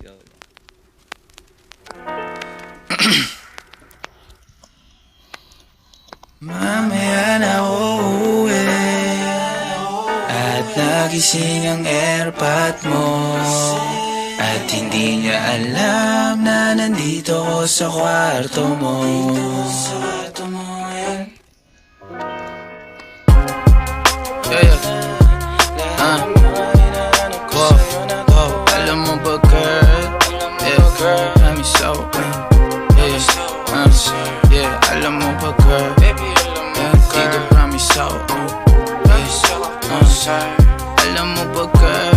ikaw. Mamaya na uuwi at nagising ang airpot mo, at hindi niya alam na nandito ko sa kwarto mo. Alam mo ba girl, got me so alam mo ba girl, dito promise so alam mo ba girl,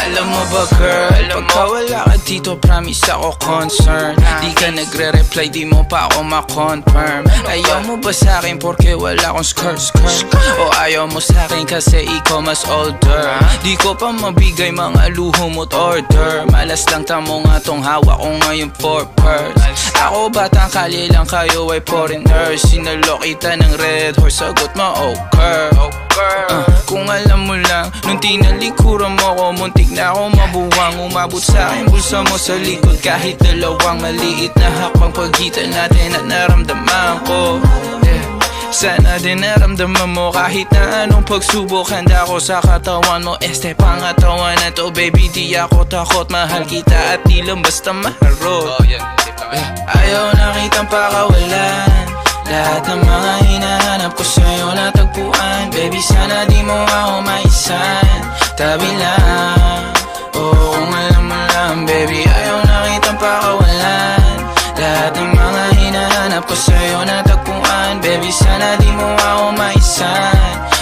alam mo ba girl, pagka wala ka dito promise ako concern. Di ka nagre-reply, di mo pa ako ma-confirm. Ayaw mo ba sa'kin porque wala akong skirt? O ayaw mo sa'kin kasi ikaw mas older? Di ko pa mabigay mga luho mo't order. Malas lang tamo nga tong hawak ko ngayon for purse. Ako batang kali lang, kayo ay foreigners. Sinalo kita ng red horse, sagot mo okay. Kung alam mo lang, nung tinalikuran mo ko, muntik na ako mabuwang. Umabot sa'kin bulsa mo sa likod, kahit dalawang maliit na hakbang pagitan natin at naramdaman ko. Sana din naramdaman mo kahit na anong pagsubok. Handa ko sa katawan mo, este pangatawan na to. Baby di ako takot, mahal kita at di lang basta maharot. Ayaw na kitang pakawalan, lahat ng mga hinahanap ko sa'yo natagpuan. Baby sana di mo ako maisan, tabi lang. Oo kung alam mo lang baby, ayaw na kitang pakawalan, lahat ng mga hinahanap ko sa'yo natagpuan. Baby sana di mo ako maisan,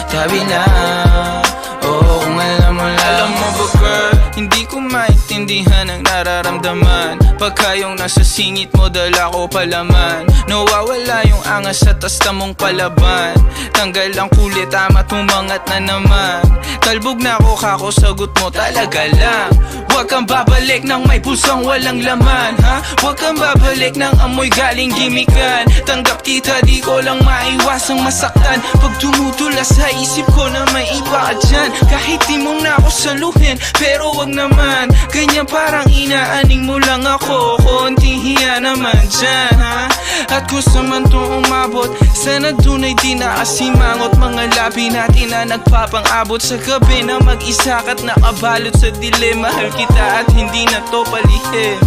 tabi lang. Oo kung alam mo lang. Alam mo ba girl, hindi ko maintindihan ang nararamdaman pagka yung nasa singit mo dala ko palaman. Nawawala yung angas sa tasta mong palaban. Tanggal ang kulit, tama tumangat na naman. Talbog na ako kako, sagot mo talaga lang. Huwag kang babalik ng may pusang walang laman, ha? Huwag kang babalik ng amoy galing gimikan. Tanggap kita, di ko lang maiwasang masaktan. Pag tumutula sa isip ko na may iba ka dyan, kahit di mo na ako saluhin, pero wag naman ganyan, parang inaaning mo lang ako. Konting hiya naman dyan, ha? At kung sa man to umabot, sana dun ay di nakasimangot. Mga labi natin na nagpapang-abot sa gabi na mag-isa ka't nakabalot sa dilim. Mahal kita at hindi na to palihim.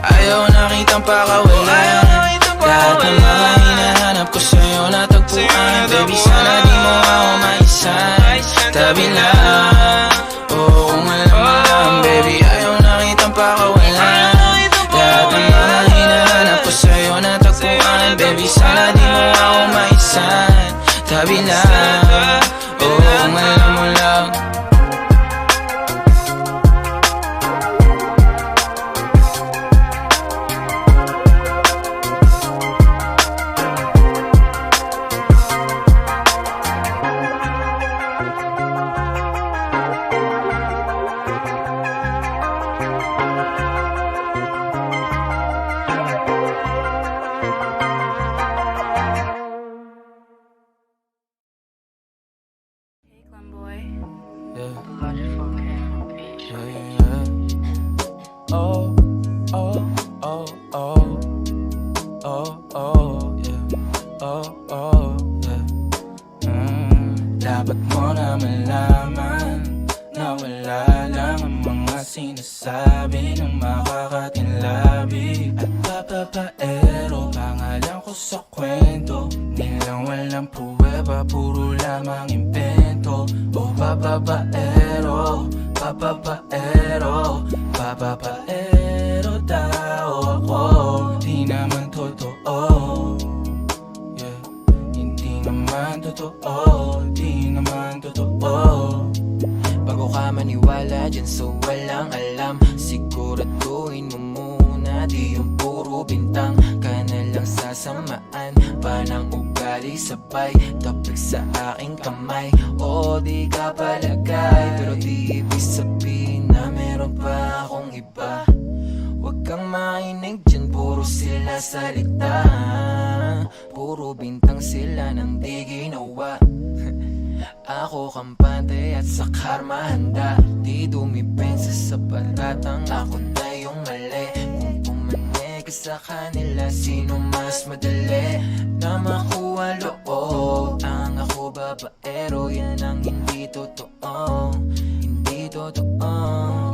Ayaw na kitang pakawalan, lahat ng mga hinahanap ko sa'yo natagpuan. Baby sana di mo ako maisan, tabi lang. Oo kung alam mo lang baby, ayaw na kitang pakawalan, lahat ng mga hinahanap ko sa'yo natagpuan. Baby sana di mo ako maisan, tabi lang. Oo kung alam mo lang. Oh, oh, oh, oh, oh, oh, yeah, oh, oh, yeah. Dapat mo na malaman na wala lang ang mga sinasabi ng makakatinlabi at papapaero. Pangalan ko sa kwento, nilang walang pruweba, puro lamang invento. Oh, papapaero, papapaero, papapaero daw ako. Di naman totoo, yeah. Hindi naman totoo, di naman totoo. Bago ka maniwala dyan sa walang alam, siguraduhin mo muna di yung puro bintang. Ka na lang sasamaan pa ng ugali sabay tapik sa aking kamay. O di ka palagay, pero di ibig sabihin na meron pa akong iba. Huwag kang mainig dyan, puro sila salita, puro bintang sila nang di ginawa. Ako kampante at sa karma handa. Di dumipensa sa paratang ako na yung mali. Kung pumanig sa kanila, sino mas madali na makuha loob? Ang ako babaero, yan ang hindi totoo. Hindi totoo.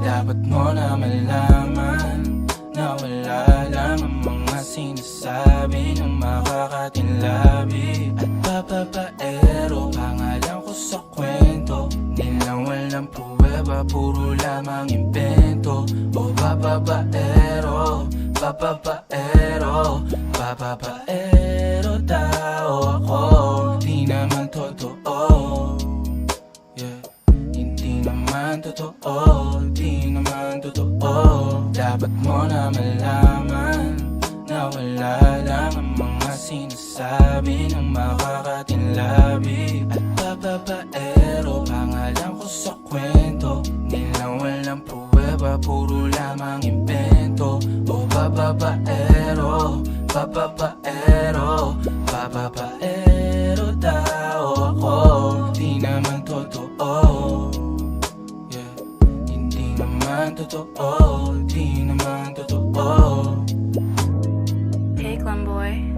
Dapat mo na malaman na wala lang ang mga sinasabi ng makakatinlabi. At babaero, pangalan ko sa kwento. Nilang walang pruweba, puro lamang invento. O babaero, babaero, babaero tao ako. Di naman totoo, yeah. Hindi naman totoo, di naman totoo. Dapat mo na malaman na wala lang ang mga sinasabi ng makakatinlabi. At babaero, pangalan ko sa kwento. Nilang walang pruweba, puro lamang invento. O babaero, babaero, babaero tao ako. Di naman totoo, yeah. Hindi naman totoo, di naman totoo. Hey, Glenboy.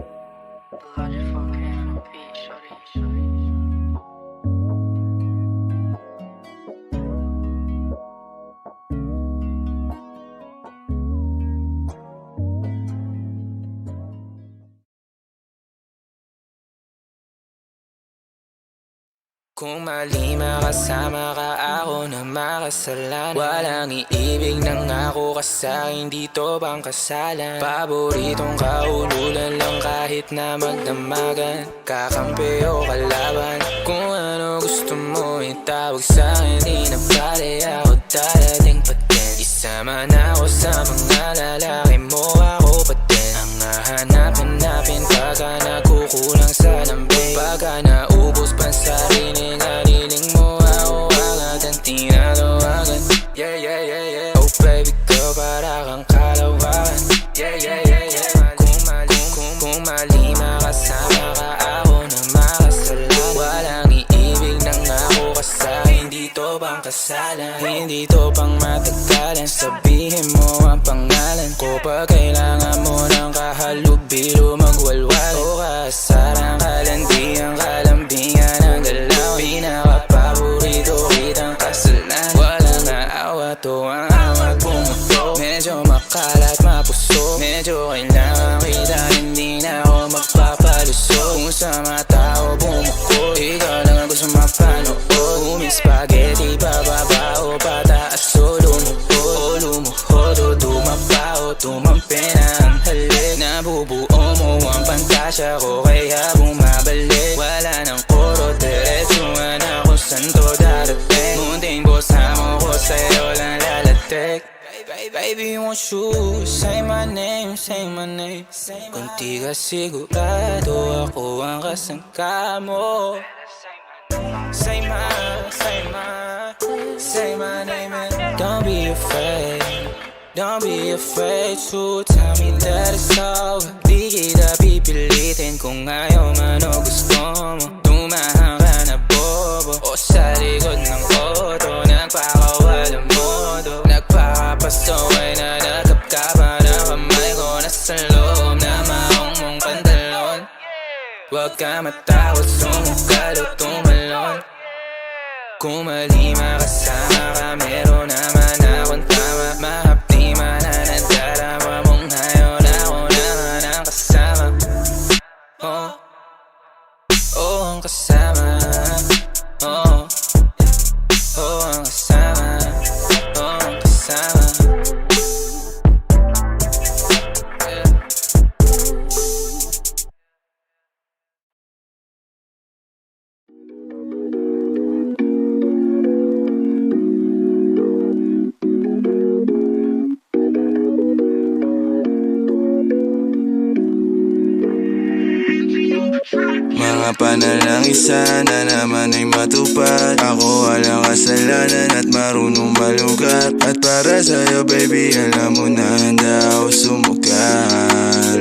Kung mali makasama ka, ako na makasalanan. Walang iibig ng ako ka sa'kin, dito bang kasalan? Paboritong kaululan lang kahit na magdamagan. Kakampi o kalaban, kung ano gusto mo itawag sa'kin. Di na pare, ako darating pa din. Isama na ako sa mga lalaki mo, ako pa din. Ang hahanap-hanapin pagka nagkukulang sa lambing. Pagka naubos pa sa rinig, haliling mo ako agad ang tinatawagan. Yeah, yeah, yeah, yeah. Oh baby girl, para kang kalawakan. Yeah, yeah, yeah, yeah. Kung mali makasama ka, ako na makasalan. Walang iibig ng ako ka sa'kin, dito bang kasalan? Hindi to pang matagalan, sabihin mo ang pangalan ko. Pag kailangan mo ng kahalubilo, magwalwal o kasaran, kalandian, kalambingan ang galaw. Pinaka-paborito kitang kasalan. Walang naawa to ang awat bumuto. Medyo makalat, mapuso. Medyo kailangan kita, hindi na ako magpapalusot. Kung sa mga tao bumukod, ikaw lang ang gusto mapanood. Spaghetti, pababa o pataas o lumuhod. O lumuhod o dumaba o tumampi na ang halik. Nabubuo mo ang pantasya ko, kaya bumabalik. Wala nang koro, diretsuhan ako saan to darating. Munting bosa mo ko, sa'yo lang lalatik. Baby, won't you say my name, say my name. Kung di ka sigurado, ako ang kasangka mo. Say my name and don't be afraid to tell me that it's over. Di kita pipilitin kung ayaw man o gusto mo. Tumahan ka na bobo o sa likod ng auto. Nagpakawalang modo, nagpakapastaway na nagkapkapan ang kamay ko. Nasa loob na maong mong pantalon. Huwag ka matakot, sumukal o tumalon. Kung mali makasama ka, meron naman akong tama. Mahapdi man na nadarama mong ngayon, ako naman ang kasama. Oh, oh ang kasama. Oh, oh ang kasama. Oh ang kasama. Yeah. Mga panalangin sana naman ay matupad. Ako walang kasalanan at marunong malugat. At para sa'yo baby, alam mo na handa ako sumugal.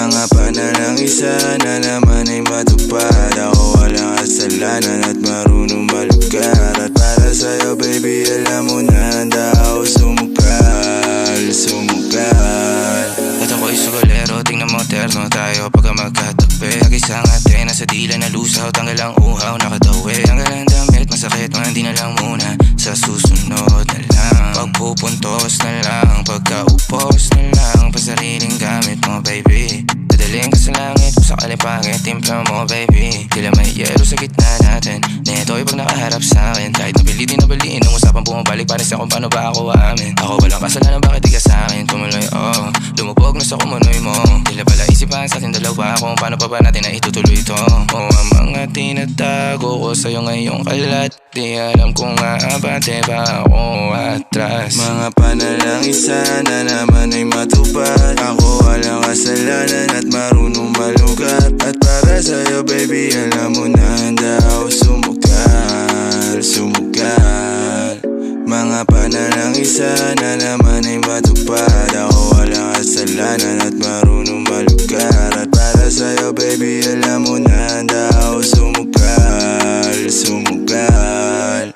Mga panalang sana naman ay matupad. Ako walang kasalanan at marunong malugar. At para sa'yo baby alam mo na handa ako sumugal, sumugal. At ako'y sugolero, tingnan mo terno tayo pagka magkatabi. Nag-isang ate, nasa dila na lusaw, tanggal ang uhaw, nakatawi. Tanggal ang damit, masakit, di na lang muna. Sa susunod na lang, pagpupuntos na lang, pagkaupos na lang, pasariling gamit mo baby. Dadaling ka sa langit kung sakali pangit, timpla mo baby. Tila may yelo sa gitna natin, neto'y pag nakaharap sa'kin. Kahit napilitin na baliin, nung usapang bumabalik, pares kung paano ba ako aamin. Ako walang kasalanan, bakit di ka sa'kin tumuloy, oh. Lumubog na sa kumunoy mo, tila pala isipan sa ating dalawa kung paano pa ba natin na itutuloy ito. Oh, ang mga tinatago ko sa'yo ngayong kalat, di alam kung aabante ba ako atras. Mga panalangin sana naman ay matupad. Ako walang kasalanan at marunong malugar. At para sa'yo baby alam mo na handa ako sumugal, sumugal. Mga panalangin sana naman ay matupad. Ako walang kasalanan at marunong malugar. At para sa'yo baby alam mo na handa ako sumugal, sumugal.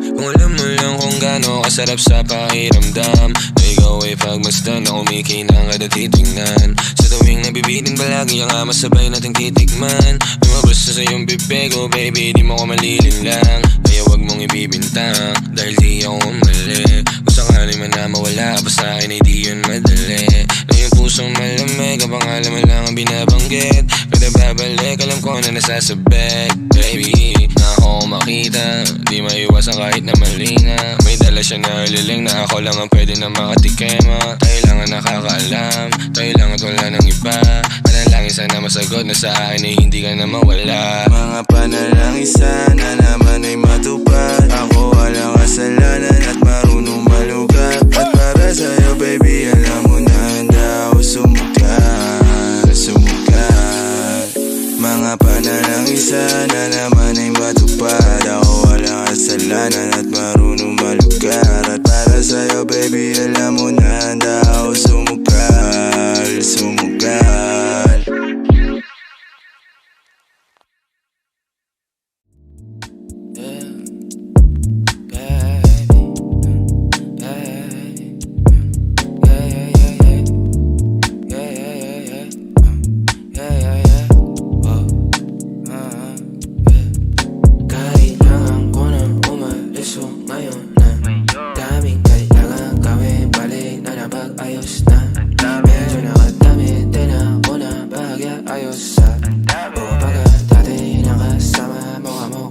Kung alam mo lang kung gaano kasarap sa pakiramdam na ikaw ay pagmasdan na kumikinang at titignan. Sa tuwing nabibitin palagi ang masabay nating titikman. Lumabas sa iyong bibig, oh baby di mo ko malilinlang. Kaya wag mong ibibintang dahil di ako mali. Kung sakali man na mawala pa sa akin ay di yun madali. Na yung pusong malamig, ang pangalan mo lang ang binabanggit. Kada babalik alam ko na nasasabit. Baby, na ako makita, di maiwasan kahit na mali nga. May dala siya na liling na ako lang ang pwede na makatikema. Tayo lang ang nakakaalam, tayo lang at wala ng iba. Panalangin sana masagot na sa akin ay hindi ka na mawala. Mga panalangin sana naman ay matupad. Ako walang kasalanan at marunong malugar. At para sa'yo baby alam mo na handa ako sumugal, sumugal. Mga panalangin sana naman ay matupad. Ako walang kasalanan at marunong malugar. At para sa'yo baby alam mo na handa ako sumugal, sumugal.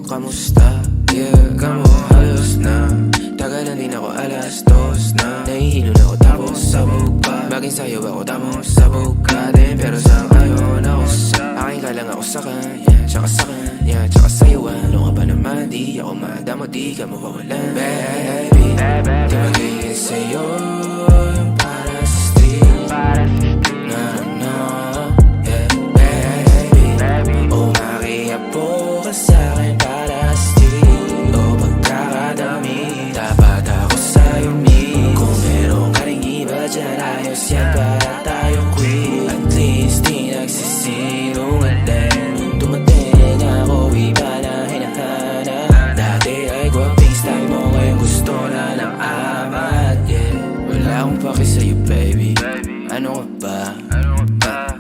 Kamusta? Yeah, kamo halos na. Tagal na din ako alas 2 na. Nahihilo na ako tapos sabog pa. Baging sayo ako tapos sabog ka din. Pero sa ngayon ako sa akin ka lang ako sa kanya. Tsaka sa kanya, tsaka sa'yo ano ka ba naman? Di ako madamo, di ka mawawalan. Baby, di magiging sa'yo yung para sa street. No, no, yeah, baby. Umakiapo ka sa'kin para street. O pagkakadami, dapat ako sa'yo me. Kung meron ka rin iba dyan, ayos yan para tayo quit. At least di nagsisinungaling. Dumating ako, iba na hinahanap. Dati ay gwaping style mo, ngayon gusto na ng amat. Yeah, wala akong paki sa'yo baby. Ano ka ba?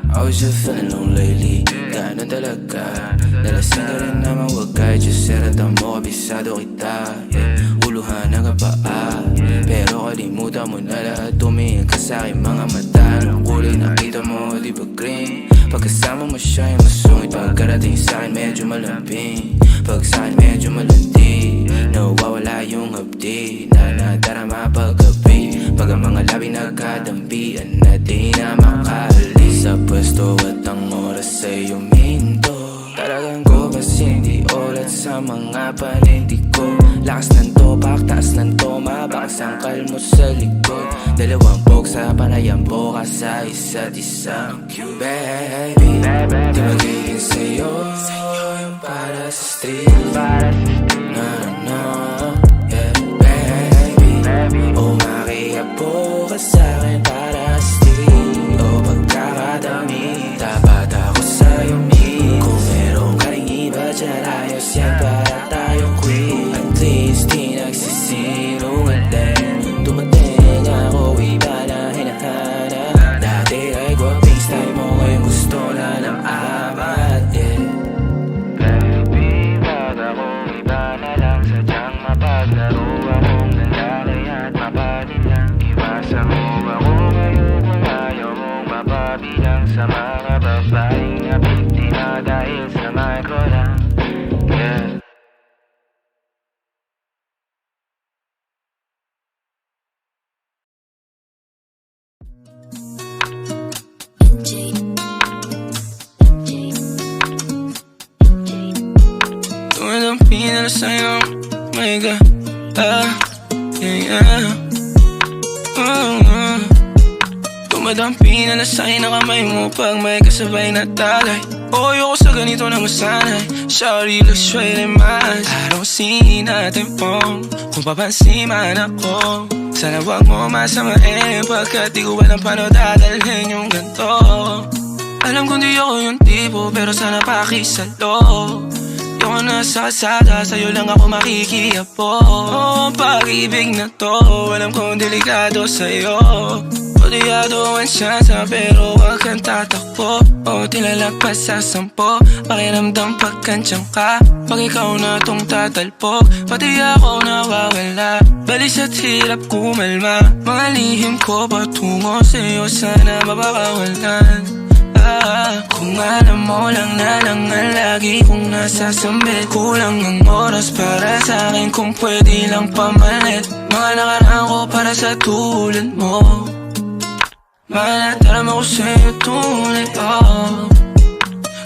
I was just feeling low lately. Ganon talaga. Nalasing ka rin naman, wag kahit just seratan mo, kabisado kita. Yeah, uluhan na ka pa pero kalimutan mo na lahat. Tumingin ka sa'kin mga mata. Anong kulay nakita mo, di ba green? Pagkasama mo siya yung masungit. Pagkarating sa'kin medyo malambing. Pag sa'kin medyo malandi. Nawawala yung hapdi na nadarama paggabi. Pag ang mga labi nagkadambian na di na makaalis sa pwesto at ang oras ay uminto. Talagang ko kasi hindi ulat sa mga panindig ko. Lakas ng topak, taas ng toma, baka sangkal mo sa likod. Dalawang bog sa panayang boka sa isa't isa. Baby, di magiging sa'yo yung para sa street. No, no, yeah, baby. Umakiapo ka sa'kin para sa street. O pagkakataon madami. Dapat ako sa'yo miss. Kung meron ka ring iba dyan, ayos yan para tayo quit. At least di nagsisinungaling. Dumating ako, iba na hinahanap. Dati ay gwaping style mo, ngayon gusto na ng amat, yeah. Baby, wag akong iba na lang. Sadyang mapaglaro akong lalaki at mapatin lang. Iwasan mo ako ngayon kung ayaw mong mapabilang sa mga babaeng na biktima dahil sa micro lang, yeah. Tumadampi na lang sa'yo, my God, yeah. Tumadampi na lang sa'yo na kamay mo pag may kasabay na talay. Ayoko sa ganito na masanay. Shawty looks straight in my eyes. I don't see nothing wrong kung papansin man ako. Sana wag mo masamain pagkat di ko alam paano dadalhin yung ganito. Alam kong di ako yung tipo pero sana pakisalo. Yung nasa kalsada, sa'yo lang ako makikiapo. Ang pag-ibig na to, alam kong delikado sa'yo. Kodiyado ang siyansa pero wag kang tatakbo. O tilalagpas sa 10, pakiramdam pagkansyang ka. Pag ikaw na tong tatalpog, pati ako nawawala. Balis at hirap kumalma, mga lihim ko patungo sa'yo, sana mapakawalan. Kung alam mo lang na lang ang lagi kong nasasambit. Kulang ang oras para sa'kin kung pwede lang pamalit. Mga nakaraan ko para sa tulad mo. Malataram ako sa'yo tunay, oh.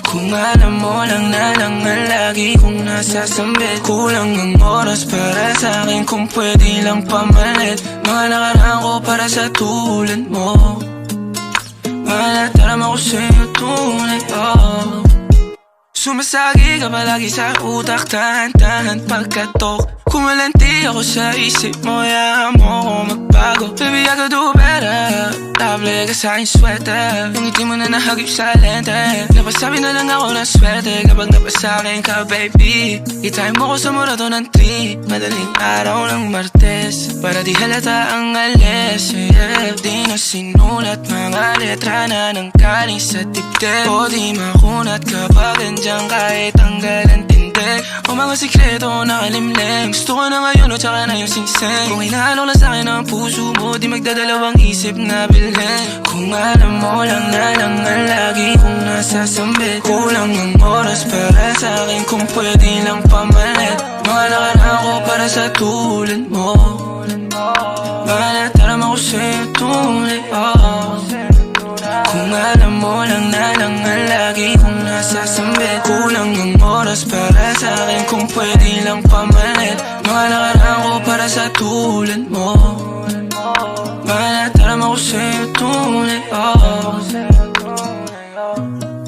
Kung alam mo lang na lang ang lagi kong nasasambit. Kulang ang oras para sa'kin kung pwede lang pamalit. Mga nakaraan ko para sa tulad mo. Malataram ako sa'yo tunay, oh. Sumasagi ka palagi sa utak, tahan-tahan pagkatok. Kumalanti ako sa isip mo, hayaan mo ako magbago. Baby, I could do better. Table ka sa aking sweater, yung ngiti mo na nahagip sa lente. Napasabi na lang ako ng swerte kapag napasakin ka, baby. Itime mo ko sa murato ng 3, madaling araw ng Martes, para di halata ang alis, yeah. Di na sinulat mga letra na nanggaling sa dibdib. O di makunat kapag andyan kahit tanggal ang tindig. O mga sikreto nakalimlim, gusto ko na ngayon o tsaka na yung singsing. Kung hinalo lang sa'kin ang puso mo, di magdadalawang isip na bilhin. Kung alam mo lang na lang ang lagi kong nasasambit. Kulang ang oras para sa'kin kung pwede lang pamalit. Mga nakaraan ko para sa tulad mo. Malataram ako sa'yo tunay, oh. Kung alam mo lang na lang ang lagi kong nasasambit. Kulang ang oras para sa'kin kung pwede lang pamalit. Mga nakaraan ko para sa tulad mo. Malataram ako sa'yo tunay, oh.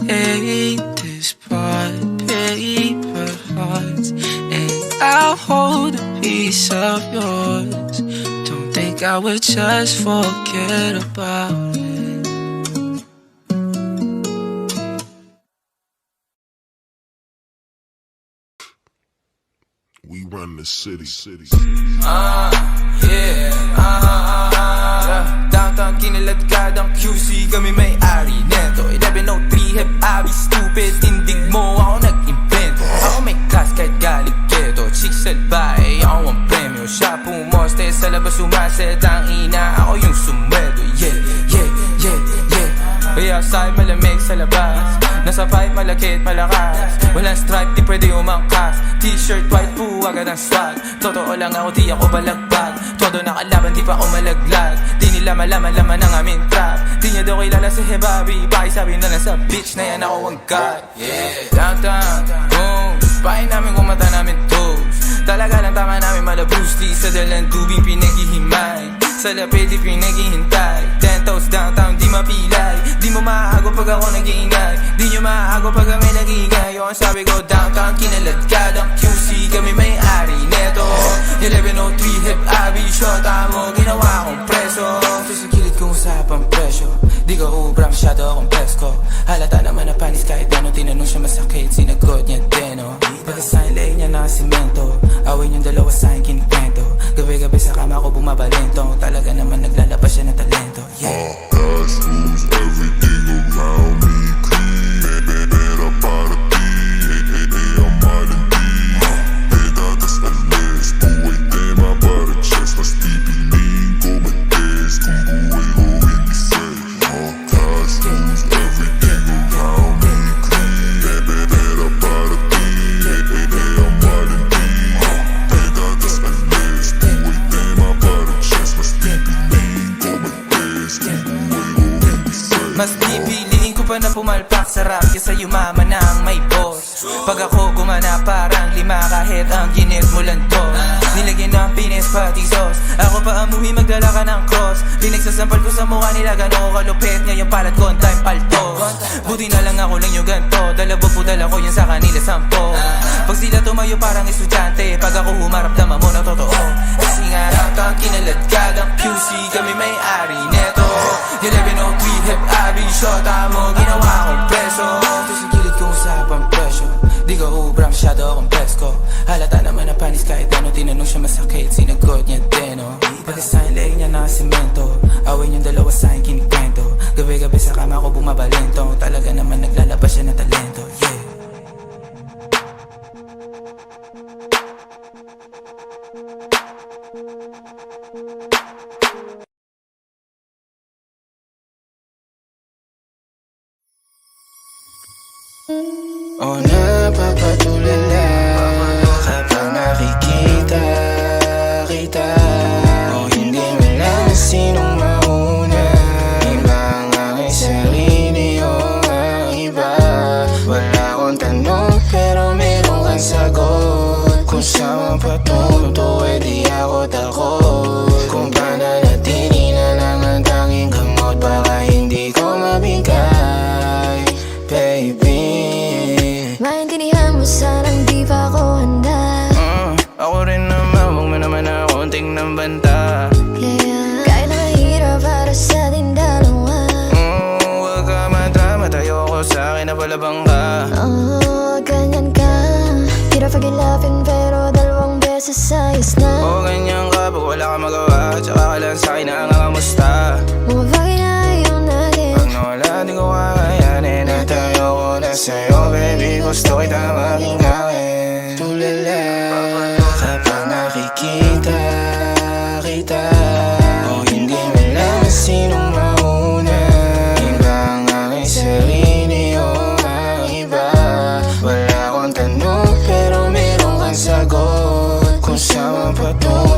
Hate this part, paper hearts, and I'll hold a piece of yours. Don't think I would just forget about it. We run the city. Downtown kinaladkadang QC, kami may-ari neto. 1103 hep abi stupid, tindig mo ako nag-invento. Ako may class kahit galing keto, chicks at bae, ako ang premyo. Siya pumoste sa labas, umaset ang ina, ako yung sumweldo. Yeah. Way outside malamig sa labas, nasa fight malakit malakas. Walang stripe di pwede umangkas, t-shirt white po agad ang swag. Totoo lang ako di ako balagbag, todo nakalaban di pa ako malaglag. Di nila malaman laman ang aming trap, di niya daw kilala si Hebabi. Pakisabi na lang sa bitch na yan ako ang god. Yeah, downtown, boom, pahin namin kung mata namin toes. Talaga lang tama namin mala Bruce Lee, sa dalang tubig pinaghihimay, sa lapid di pinaghihintay. 10 toes downtown di mapilay, di mo maago pag ako nag-iingay, di nyo maago pag kami nag-iingay. Yung sabi ko downtown kinaladkadang QC, kami may-ari neto. 1103 hip abi, shota mo ginawa kong preso. Ito sa kilid kong usapang presyo, di ka ubra masyado akong presko. Halata naman na panis kahit ano tinanong siya masakit, sinagot niya din, oh. Pagkasahin lay niya na simento, awin yung dalawa sa akin kinikwento. Gabi-gabi sa kama ko bumabalento, talaga naman naglalabas siya ng talento, yeah. Cash rules everything around me. Clean, pera para ti, ang mahal hindi. Pedadas al mes, buhay tema para chest. Mas pipiliin ko mag-test kung buhay ko hindi fresh. Cash rules everything around me. Clean, pera para ti, ang mahal hindi. Pedadas al mes, buhay tema para chest. Mas pipiliin ko mag-test kung buhay ko hindi fresh. Mas pipiliin ko pa na pumalpak sa rap kesa yumaman ng may boss. Pag ako gumana parang lima kahit ang ginit mo lang to. Nilagyan ng pines pati sauce, ako pa amuhi magdala ka ng cross. Pinagsasampal ko sa mukha nila gano'n kalupit, ngayon palat ko on time paltos. Buti na lang ako lang yung ganto, dalawa po dala ko yun sa kanila 10. Pag sila tumayo parang estudyante, pag ako humarap dama mo na totoo. Kasi nga kang kinaladkalang QC, kami may-ari neto. 1103 hip abi, shota mo ginawa kong preso. Ito sa gilid kong usapang presyo, di ka ubra masyado akong presko. Halata naman na panis kahit ano tinanong siya masakit, sinagot niya din, oh. Pagkasahin lay niya na simento, awin yung dalawa sa akin kinikwento. Gabi-gabi sa kama ko bumabalento, talaga naman naglalabas siya ng talento, yeah. O napapatulala kapag nakikita kita. O hindi man lang sinong mauna, iba ang aking sarili o ang iba. Wala akong tanong pero meron kang sagot. Kung saan patunto eh di ako takot. Kung pananatili na lang ang tanging gamot, baka hindi ko mabigay, baby. Maintindihan mo sanang di pa ako handa. Ako rin naman, huwag mo naman akong tingnan banta. Yeah, kahit na mahirap para sa ating dalawa. Huwag ka madrama, tayo ako sa akin na palabang ka. Oh, ganyan ka. Hirap pag-ilapin pero dalawang beses ayos na. O ganyan ka, pag wala ka magawa, tsaka ka lang sa akin na kamusta. Mga bagay na ayaw natin, Pag nawala, di ko kakayanin at tayo ko na sa'yo, baby. Gusto kita maging gawin. Tulala kapag nakikita kita. O hindi man lang sinong mauna, iba ang aking sarili o ang iba. Wala akong tanong pero meron kang sagot. Kung saan patungo